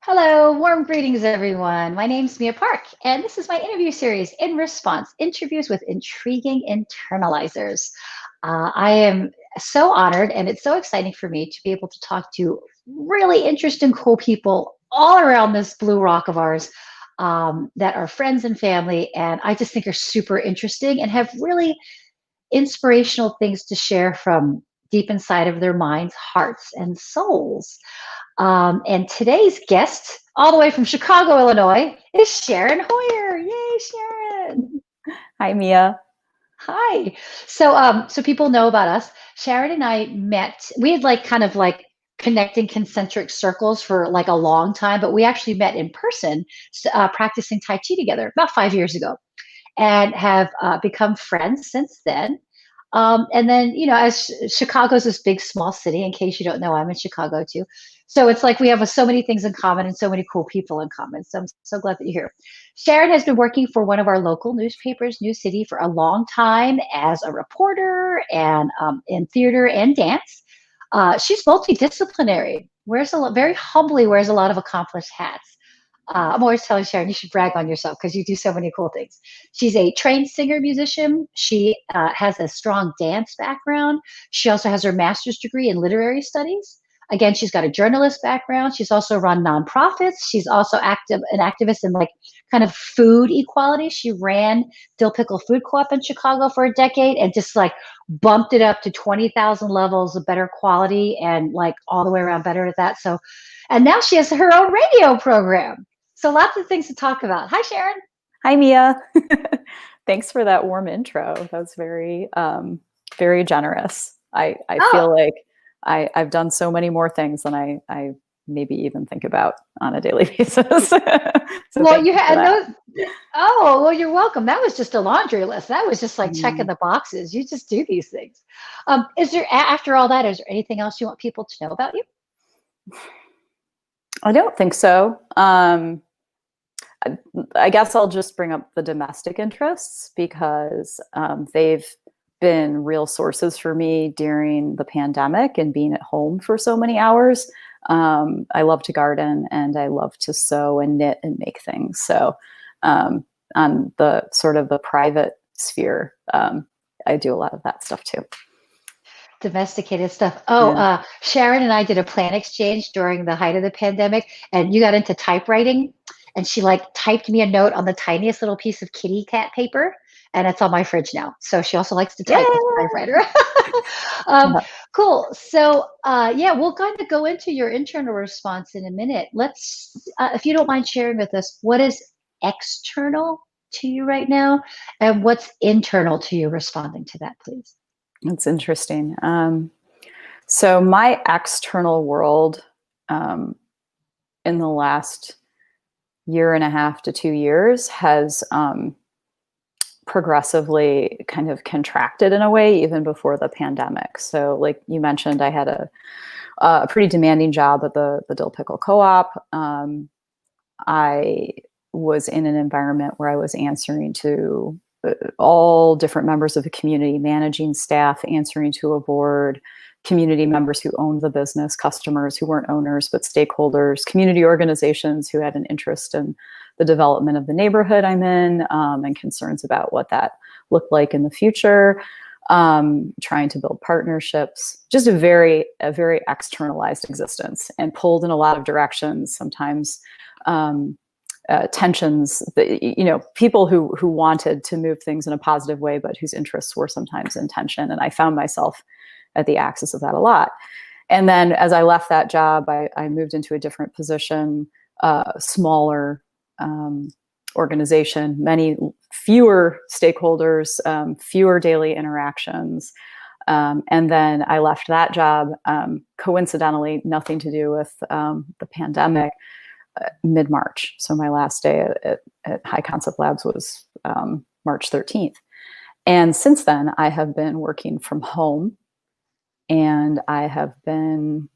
Hello, warm greetings, everyone. My name's Mia Park, and this is my interview series, In Response Interviews with Intriguing Internalizers. I am so honored, and it's so exciting for me to be able to talk to really interesting, cool people all around this blue rock of ours that are friends and family, and I just think are super interesting and have really inspirational things to share from deep inside of their minds, hearts, and souls. And today's guest, all the way from Chicago, Illinois, is Sharon Hoyer. Yay, Sharon! Hi, Mia. Hi. So people know about us. Sharon and I met. We had like kind of like connecting concentric circles for like a long time, but we actually met in person, practicing Tai Chi together about 5 years ago, and have become friends since then. And then, as Chicago's this big, small city, in case you don't know, I'm in Chicago too. So it's like we have so many things in common and so many cool people in common. So I'm so glad that you're here. Sharon has been working for one of our local newspapers, Newcity, for a long time as a reporter and in theater and dance. She's multidisciplinary, very humbly wears a lot of accomplished hats. I'm always telling Sharon, you should brag on yourself because you do so many cool things. She's a trained singer musician. She has a strong dance background. She also has her master's degree in literary studies. Again, she's got a journalist background. She's also run nonprofits. She's also an activist in like kind of food equality. She ran Dill Pickle Food Co-op in Chicago for a decade and just like bumped it up to 20,000 levels of better quality and like all the way around better at that. So, and now she has her own radio program. So lots of things to talk about. Hi, Sharon. Hi, Mia. Thanks for that warm intro. That was very generous. I Oh, feel like I've done so many more things than I maybe even think about on a daily basis. So well, thank you you for had that. those. Oh, well, you're welcome. That was just a laundry list. That was just like checking Mm, the boxes. You just do these things. Is there, after all that, is there anything else you want people to know about you? I don't think so. I guess I'll just bring up the domestic interests because they've been real sources for me during the pandemic and being at home for so many hours. I love to garden and I love to sew and knit and make things. So um, on the sort of the private sphere, I do a lot of that stuff too. Domesticated stuff. Oh, Yeah. Sharon and I did a plan exchange during the height of the pandemic, and you got into typewriting, and she like typed me a note on the tiniest little piece of kitty cat paper, and it's on my fridge now. So she also likes to type with a Yeah. typewriter. um, Yeah. cool. So, yeah, we'll kind of go into your internal response in a minute. If you don't mind sharing with us, what is external to you right now, and what's internal to you responding to that, please? It's interesting. So my external world um, in the last year and a half to 2 years has progressively kind of contracted in a way even before the pandemic. So like you mentioned, I had a pretty demanding job at the Dill Pickle Co-op. I was in an environment where I was answering to all different members of the community, managing staff, answering to a board, community members who owned the business, customers who weren't owners but stakeholders, community organizations who had an interest in the development of the neighborhood I'm in, and concerns about what that looked like in the future. Trying to build partnerships, just a very externalized existence and pulled in a lot of directions. Sometimes tensions, people who wanted to move things in a positive way, but whose interests were sometimes in tension. And I found myself at the axis of that a lot. And then as I left that job, I moved into a different position, smaller organization, many fewer stakeholders, fewer daily interactions. And then I left that job, coincidentally, nothing to do with the pandemic, mid-March. So my last day at High Concept Labs was March 13th. And since then, I have been working from home and I have been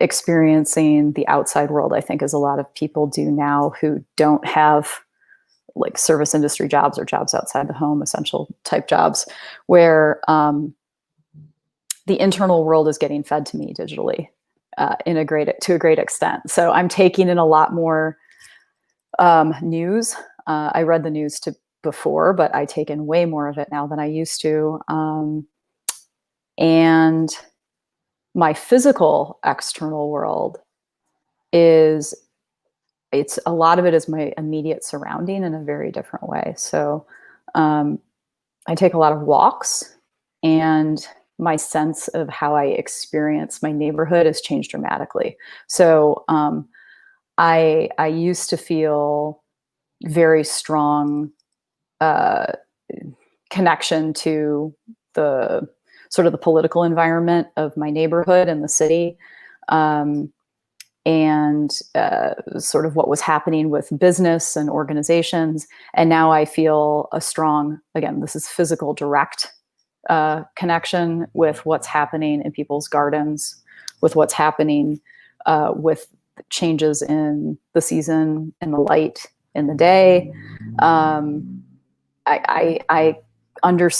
experiencing the outside world, I think, as a lot of people do now who don't have like service industry jobs or jobs outside the home, essential type jobs, where the internal world is getting fed to me digitally. to a great extent. So I'm taking in a lot more news. I read the news before, but I take in way more of it now than I used to. And my physical external world it's a lot of it is my immediate surrounding in a very different way. So I take a lot of walks, and my sense of how I experience my neighborhood has changed dramatically. So I used to feel very strong connection to the sort of the political environment of my neighborhood and the city, and sort of what was happening with business and organizations. And now I feel a strong, again, this is physical, direct connection with what's happening in people's gardens, with what's happening with changes in the season and the light in the day.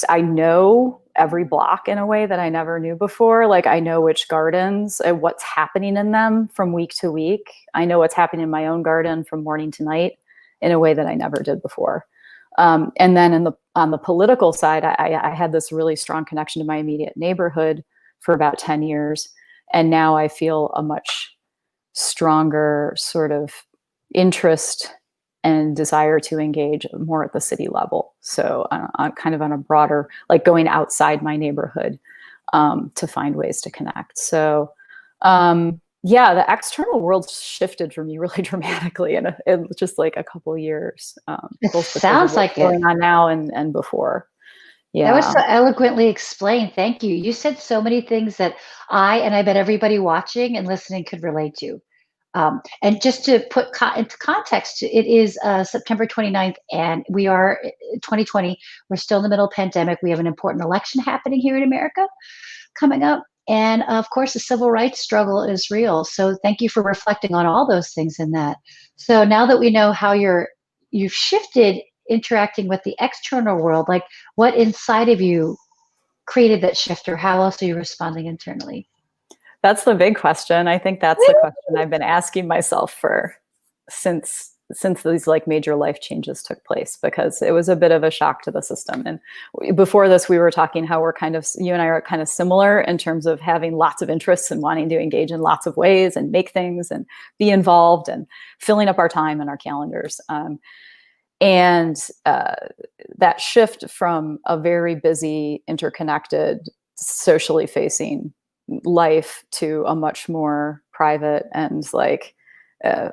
I know every block in a way that I never knew before. Like, I know which gardens, what's happening in them from week to week. I know what's happening in my own garden from morning to night in a way that I never did before. And then on the political side, I had this really strong connection to my immediate neighborhood for about 10 years. And now I feel a much stronger sort of interest and desire to engage more at the city level. So kind of on a broader, like going outside my neighborhood to find ways to connect. So yeah, the external world shifted for me really dramatically in just like a couple of years. It sounds like going on now and before. Yeah. That was so eloquently explained. Thank you. You said so many things that I bet everybody watching and listening could relate to. And just to put into context, it is September 29th, and we are 2020. We're still in the middle of pandemic. We have an important election happening here in America coming up. And of course, the civil rights struggle is real. So thank you for reflecting on all those things in that. So now that we know how you've shifted interacting with the external world, like what inside of you created that shift, or how else are you responding internally? That's the big question. I think that's the question I've been asking myself since these like major life changes took place, because it was a bit of a shock to the system. And before this, we were talking how you and I are kind of similar in terms of having lots of interests and wanting to engage in lots of ways and make things and be involved and filling up our time and our calendars. And that shift from a very busy, interconnected, socially facing life to a much more private and like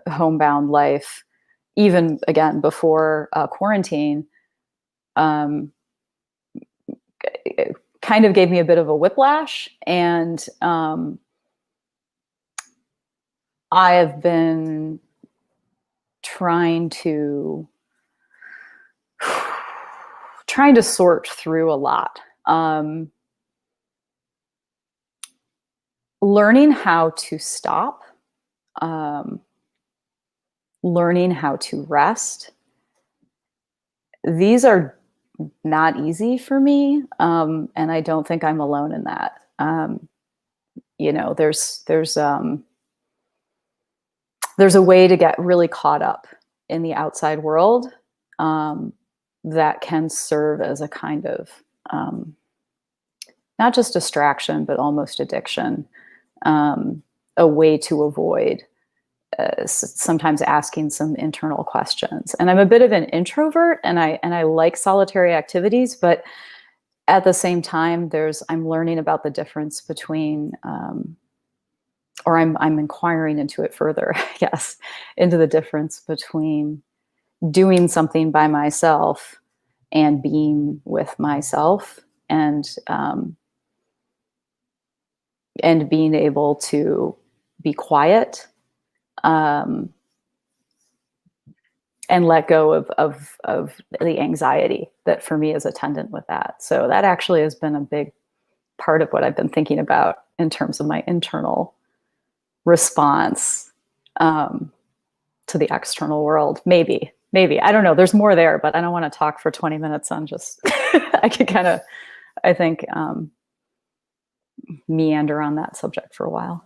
homebound life, even again before quarantine, it kind of gave me a bit of a whiplash. And I have been trying to sort through a lot. Learning how to stop, learning how to rest. These are not easy for me, and I don't think I'm alone in that. There's a way to get really caught up in the outside world that can serve as a kind of not just distraction, but almost addiction. A way to avoid sometimes asking some internal questions. And I'm a bit of an introvert, and I like solitary activities, but at the same time, I'm learning about the difference between, or I'm inquiring into it further, I guess, into the difference between doing something by myself and being with myself, and being able to be quiet, and let go of the anxiety that for me is attendant with that. So that actually has been a big part of what I've been thinking about in terms of my internal response to the external world. Maybe, I don't know, there's more there, but I don't want to talk for 20 minutes on just, I could kind of, I think, meander on that subject for a while.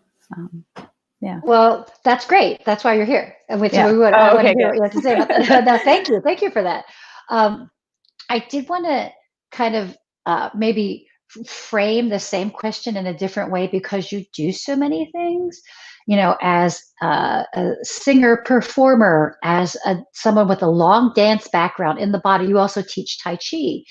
Yeah. Well, that's great. That's why you're here. Yeah. I Oh, want to okay, hear good. what you have to say about that. No, thank you. Thank you for that. Um, I did want to kind of maybe frame the same question in a different way because you do so many things, as a singer performer, as someone with a long dance background in the body. You also teach Tai Chi,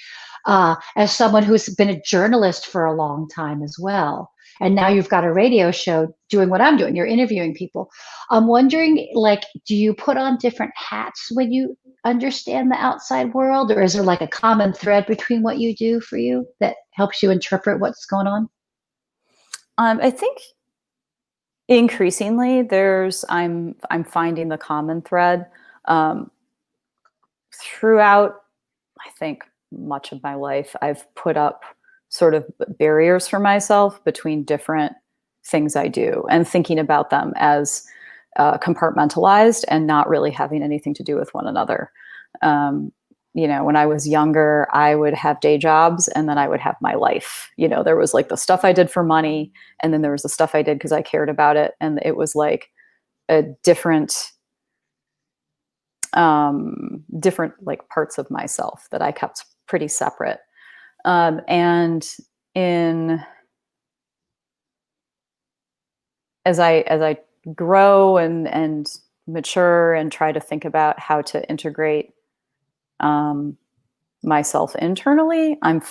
as someone who's been a journalist for a long time as well. And now you've got a radio show doing what I'm doing. You're interviewing people. I'm wondering, like, do you put on different hats when you understand the outside world, or is there like a common thread between what you do for you that helps you interpret what's going on? I think increasingly I'm finding the common thread um, throughout. I think much of my life I've put up sort of barriers for myself between different things I do, and thinking about them as compartmentalized and not really having anything to do with one another. Um, when I was younger, I would have day jobs and then I would have my life. There was like the stuff I did for money, and then there was the stuff I did because I cared about it. And it was like a different like parts of myself that I kept pretty separate. And in as I grow and mature and try to think about how to integrate um, myself internally, I'm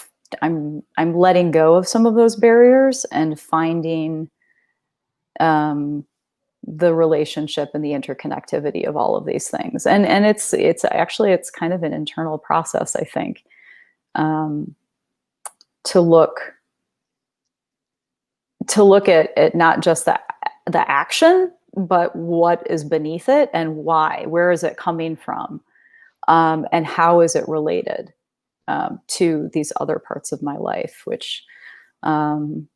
letting go of some of those barriers and finding um, the relationship and the interconnectivity of all of these things. And it's kind of an internal process, I think, um, to look at not just the action, but what is beneath it and why. Where is it coming from, and how is it related to these other parts of my life, um,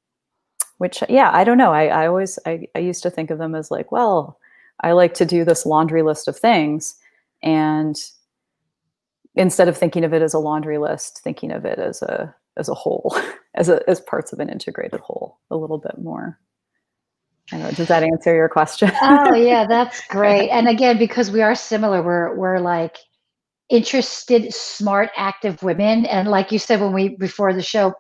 which yeah, I don't know. I used to think of them as like, well, I like to do this laundry list of things, and instead of thinking of it as a laundry list, thinking of it as a whole, as parts of an integrated whole, a little bit more. I don't know. Does that answer your question? Oh yeah, that's great. And again, because we are similar, we're like interested, smart, active women. And like you said when we before the show,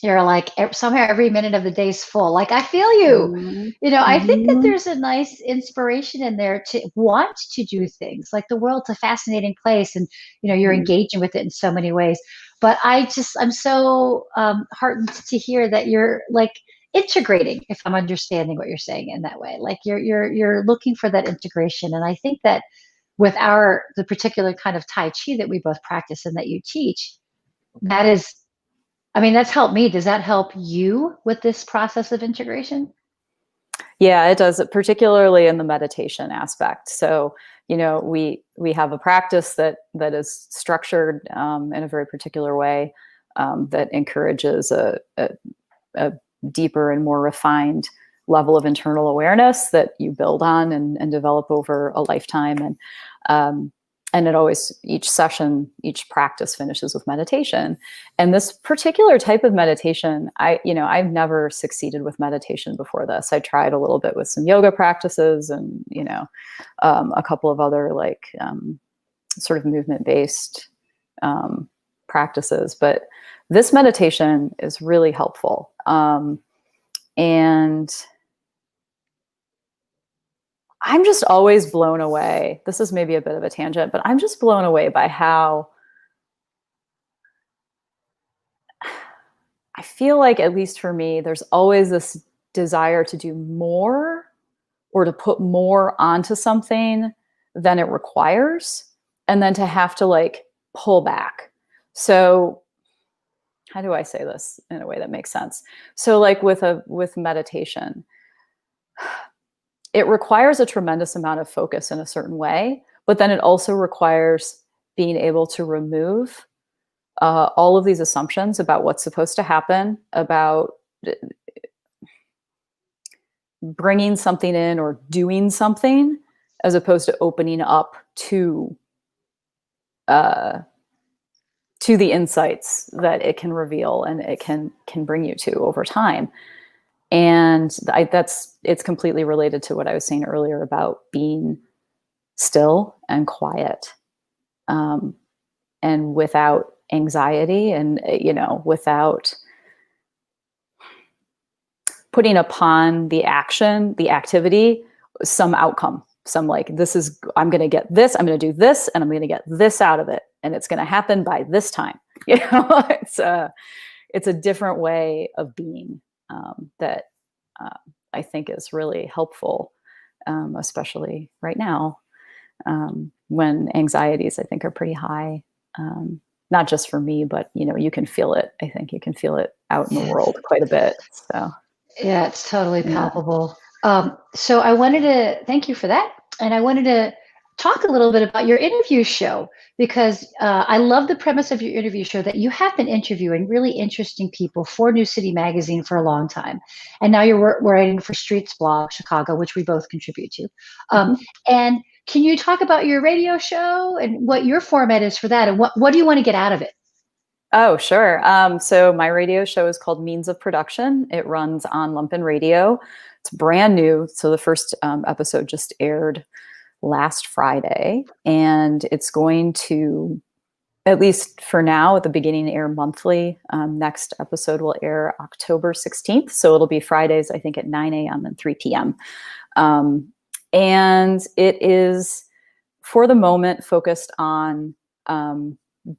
you're like somehow every minute of the day's full. Like I feel you. Mhm. I think that Mhm. there's a nice inspiration in there to want to do things. Like the world's a fascinating place, and you're Mhm. engaging with it in so many ways. But I'm so heartened to hear that you're like integrating. If I'm understanding what you're saying in that way, like you're looking for that integration, and I think that with the particular kind of Tai Chi that we both practice and that you teach, that is, I mean, that's helped me. Does that help you with this process of integration? Yeah, it does, particularly in the meditation aspect. So, we have a practice that is structured in a very particular way that encourages a deeper and more refined level of internal awareness that you build on and develop over a lifetime. Um, and it always, each session, each practice finishes with meditation. And this particular type of meditation, I've never succeeded with meditation before this. I tried a little bit with some yoga practices and, a couple of other like sort of movement-based practices, but this meditation is really helpful. And I'm just always blown away. This is maybe a bit of a tangent, but I'm just blown away by how I feel like, at least for me, there's always this desire to do more or to put more onto something than it requires, and then to have to like pull back. So, how do I say this in a way that makes sense? So, like with meditation, it requires a tremendous amount of focus in a certain way, but then it also requires being able to remove all of these assumptions about what's supposed to happen, about bringing something in or doing something, as opposed to opening up uh, to the insights that it can reveal and it can bring you to over time. And it's completely related to what I was saying earlier about being still and quiet, and without anxiety, and, without putting upon the activity, some outcome, some like, I'm going to get this, I'm going to do this, and I'm going to get this out of it. And it's going to happen by this time. It's a different way of being, that I think is really helpful, especially right now, when anxieties, I think, are pretty high. Not just for me, but you can feel it. I think you can feel it out in the world quite a bit. So Yeah, it's totally yeah. palpable. So I wanted to thank you for that. And I wanted to talk a little bit about your interview show, because I love the premise of your interview show, that you have been interviewing really interesting people for Newcity Magazine for a long time. And now you're writing for Streetsblog Chicago, which we both contribute to. Mhm. And can you talk about your radio show and what your format is for that? And what do you want to get out of it? Oh, sure. So my radio show is called Means of Production. It runs on Lumpen Radio. It's brand new. So the first episode just aired last Friday, and it's going to, at least for now, at the beginning, air monthly. Next episode will air October 16th. So it'll be Fridays, I think, at 9 a.m. and 3 p.m. And it is, for the moment, focused on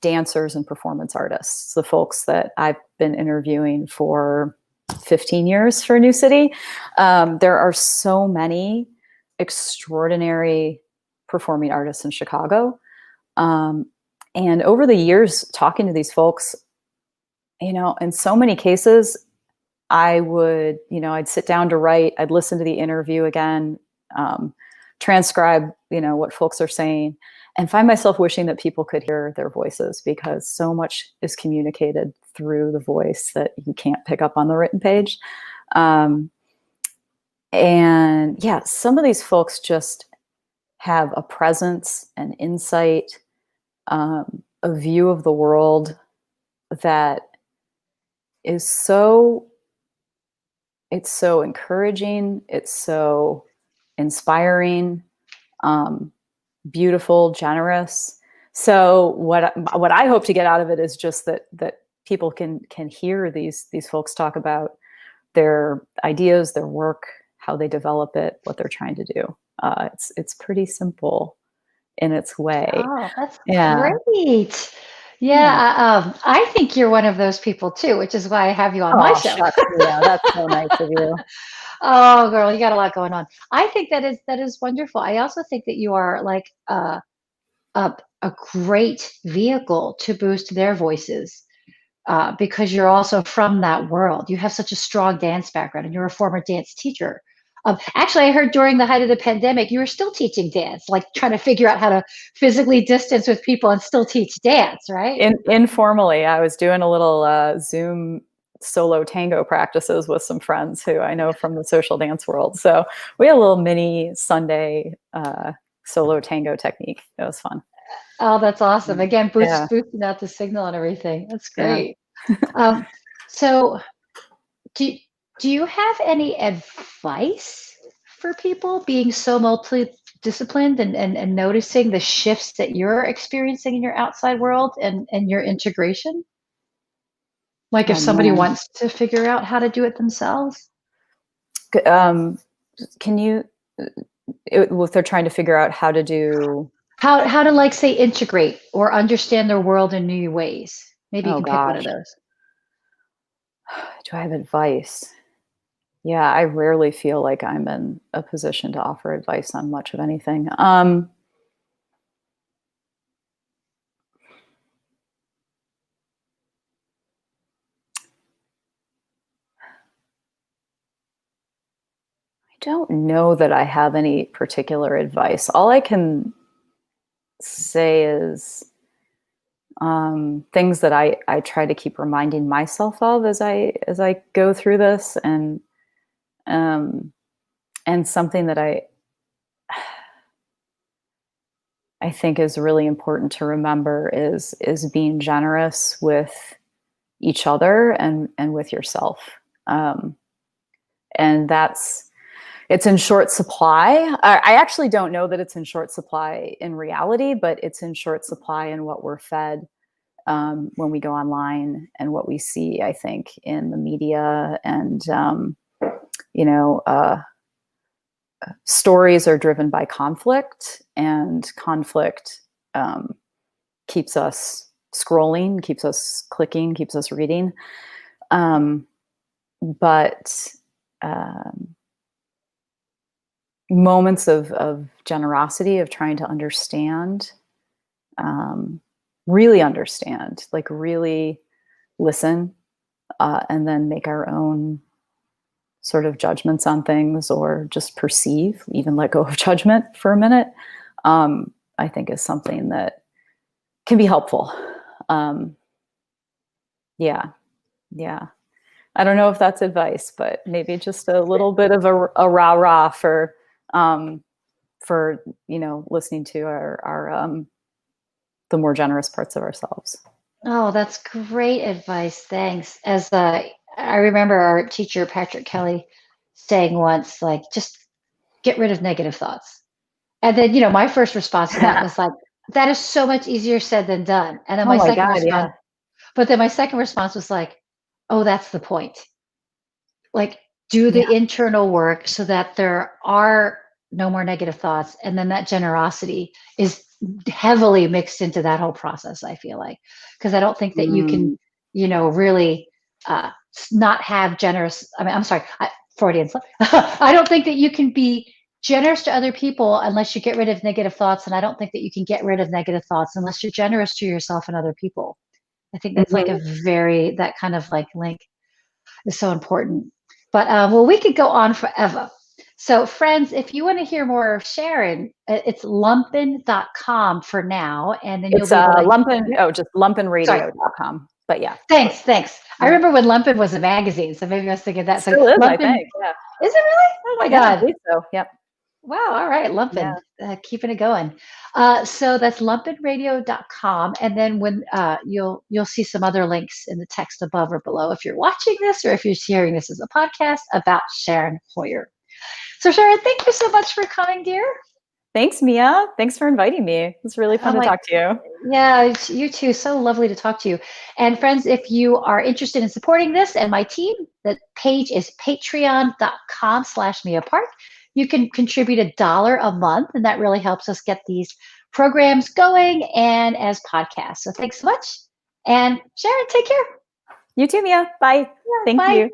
dancers and performance artists, the folks that I've been interviewing for 15 years for Newcity. There are so many extraordinary performing artists in Chicago. And over the years, talking to these folks, in so many cases, I'd sit down to write, I'd listen to the interview again, transcribe, what folks are saying, and find myself wishing that people could hear their voices, because so much is communicated through the voice that you can't pick up on the written page. And yeah, some of these folks just have a presence, an insight, a view of the world that is it's so encouraging, it's so inspiring, beautiful, generous. So what I hope to get out of it is just that people can hear these folks talk about their ideas, their work, how they develop it, what they're trying to do. It's pretty simple in its way. Oh, that's Yeah. great. Yeah. Yeah, I think you're one of those people too, which is why I have you on my Oh, show. shucks. Yeah, that's so nice of you. Oh, girl, you got a lot going on. I think that is wonderful. I also think that you are like a great vehicle to boost their voices, because you're also from that world. You have such a strong dance background, and you're a former dance teacher. Actually, I heard during the height of the pandemic, you were still teaching dance, like trying to figure out how to physically distance with people and still teach dance, right? Informally, I was doing a little Zoom solo tango practices with some friends who I know from the social dance world. So we had a little mini Sunday solo tango technique. It was fun. Oh, that's awesome. Again, Yeah. boosting out the signal and everything. That's Yeah. great. So do, do you have any advice for people being so multidisciplined, and noticing the shifts that you're experiencing in your outside world, and your integration? Like if Oh somebody man. wants to figure out how to do it themselves? Can you, if they're trying to figure out how to do, How to, like, say, integrate or understand their world in new ways? Maybe you oh can pick one of gosh, those. do I have advice? Yeah, I rarely feel like I'm in a position to offer advice on much of anything. I don't know that I have any particular advice. All I can say is things that I try to keep reminding myself of as I go through this, and something that I think is really important to remember is being generous with each other and with yourself. And it's in short supply. I actually don't know that it's in short supply in reality, but it's in short supply in what we're fed when we go online and what we see, I think, in the media. And, stories are driven by conflict, and conflict keeps us scrolling, keeps us clicking, keeps us reading. But moments of generosity, of trying to understand, really understand, like really listen, and then make our own sort of judgments on things, or just perceive, even let go of judgment for a minute, I think is something that can be helpful. Yeah. I don't know if that's advice, but maybe just a little bit of a rah-rah for listening to our the more generous parts of ourselves. Oh, that's great advice. Thanks. I remember our teacher, Patrick Kelly, saying once, like, just get rid of negative thoughts. And then, my first response to that was like, that is so much easier said than done. And then Oh my God, yeah. but then my second response was like, oh, that's the point. Like, do the internal work so that there are no more negative thoughts. And then that generosity is heavily mixed into that whole process, I feel like. Because I don't think that you can, really not have generous, I'm sorry, Freudian slip. I don't think that you can be generous to other people unless you get rid of negative thoughts. And I don't think that you can get rid of negative thoughts unless you're generous to yourself and other people. I think that's like that kind of like link is so important. But well, we could go on forever. So friends, if you want to hear more of Sharon, it's lumpen.com for now. And then it's you'll be able to just lumpenradio.com. But yeah. Thanks. I remember when Lumpen was a magazine, so maybe I was thinking that. Still is, Lumpen, I think. Yeah. Is it really? Oh my God. I believe so. Yep. Wow. All right. Lumpen, keeping it going. So that's lumpenradio.com. And then when you'll see some other links in the text above or below if you're watching this or if you're hearing this as a podcast about Sharon Hoyer. So Sharon, thank you so much for coming, dear. Thanks, Mia. Thanks for inviting me. It was really fun to talk to you. Yeah, you too. So lovely to talk to you. And friends, if you are interested in supporting this and my team, the page is patreon.com/MiaPark. You can contribute $1 a month, and that really helps us get these programs going and as podcasts. So thanks so much. And Sharon, take care. You too, Mia. Bye. Yeah, Thank bye. you.